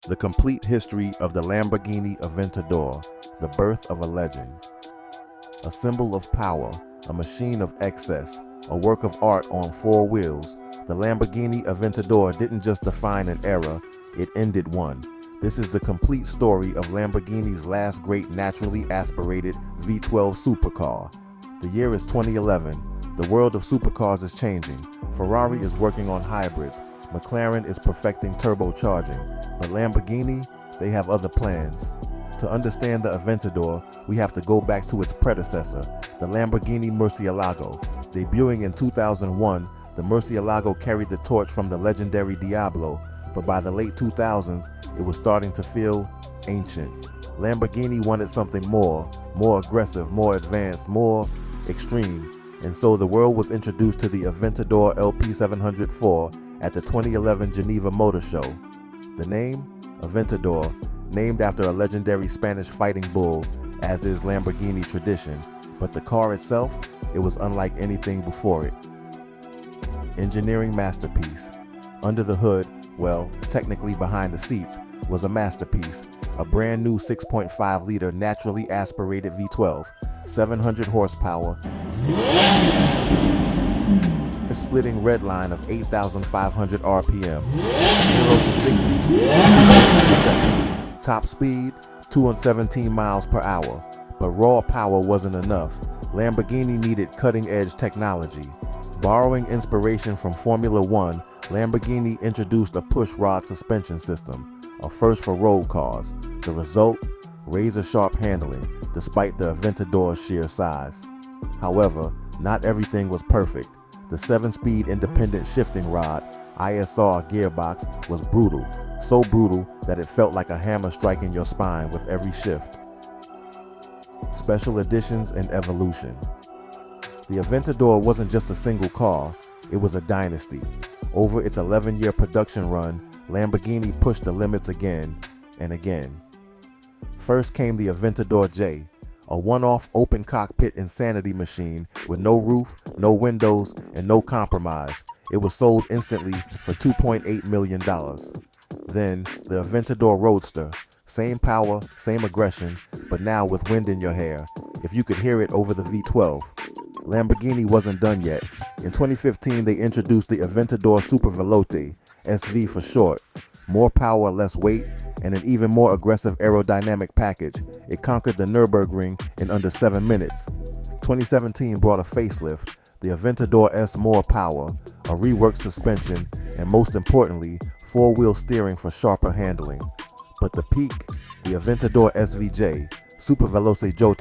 The complete history of the Lamborghini Aventador, the birth of a legend. A symbol of power, a machine of excess, a work of art on four wheels, the Lamborghini Aventador didn't just define an era, it ended one. This is the complete story of Lamborghini's last great naturally aspirated V12 supercar. The year is 2011. The world of supercars is changing. Ferrari is working on hybrids. McLaren is perfecting turbocharging. But Lamborghini, they have other plans. To understand the Aventador, we have to go back to its predecessor, the Lamborghini Murcielago. Debuting in 2001, the Murcielago carried the torch from the legendary Diablo, but by the late 2000s, it was starting to feel ancient. Lamborghini wanted something more aggressive, more advanced, more extreme, and so the world was introduced to the Aventador LP 704 at the 2011 Geneva Motor Show. The name? Aventador, named after a legendary Spanish fighting bull, as is Lamborghini tradition, but the car itself, it was unlike anything before it. Engineering masterpiece. Under the hood, well, technically behind the seats, was a masterpiece, a brand new 6.5-liter naturally aspirated V12, 700 horsepower, a splitting red line of 8,500 RPM, 0 to 60, 2.3 seconds, top speed, 217 miles per hour. But raw power wasn't enough. Lamborghini needed cutting-edge technology. Borrowing inspiration from Formula One, Lamborghini introduced a push-rod suspension system, a first for road cars. The result? Razor-sharp handling, despite the Aventador's sheer size. However, not everything was perfect. The 7-speed independent shifting rod, ISR gearbox, was brutal, so brutal that it felt like a hammer striking your spine with every shift. Special editions and evolution. The Aventador wasn't just a single car, it was a dynasty. Over its 11-year production run, Lamborghini pushed the limits again and again. First came the Aventador J, a one-off open cockpit insanity machine with no roof, no windows, and no compromise. It was sold instantly for $2.8 million. Then, the Aventador Roadster, same power, same aggression, but now with wind in your hair, if you could hear it over the V12. Lamborghini wasn't done yet. In 2015, they introduced the Aventador Superveloce, SV for short. More power, less weight, and an even more aggressive aerodynamic package. It conquered the Nürburgring in under 7 minutes. 2017 brought a facelift, the Aventador S, more power, a reworked suspension, and most importantly, four-wheel steering for sharper handling. But the peak, the Aventador SVJ, Superveloce J,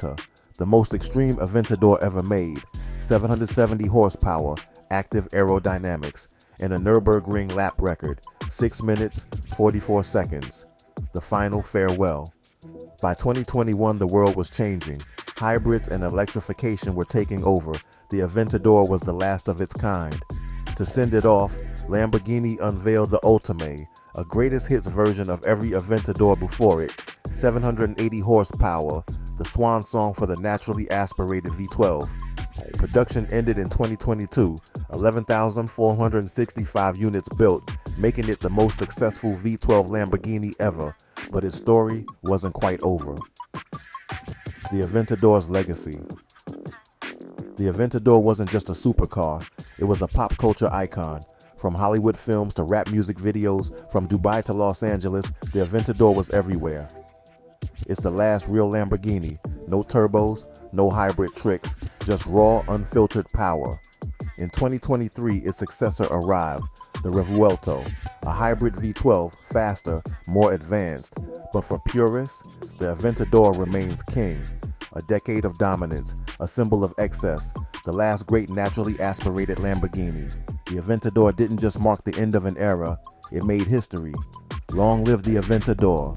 the most extreme Aventador ever made, 770 horsepower, active aerodynamics, and a Nürburgring lap record, 6 minutes, 44 seconds. The final farewell. By 2021, the world was changing. Hybrids and electrification were taking over. The Aventador was the last of its kind. To send it off, Lamborghini unveiled the Ultimae, a greatest hits version of every Aventador before it, 780 horsepower, the swan song for the naturally aspirated V12. Production ended in 2022, 11,465 units built, making it the most successful V12 Lamborghini ever, but its story wasn't quite over. The Aventador's legacy. The Aventador wasn't just a supercar, it was a pop culture icon. From Hollywood films to rap music videos, from Dubai to Los Angeles, the Aventador was everywhere. It's the last real Lamborghini. No turbos, no hybrid tricks, just raw, unfiltered power. In 2023, its successor arrived, the Revuelto, a hybrid V12, faster, more advanced. But for purists, the Aventador remains king. A decade of dominance, a symbol of excess, the last great naturally aspirated Lamborghini. The Aventador didn't just mark the end of an era, it made history. Long live the Aventador.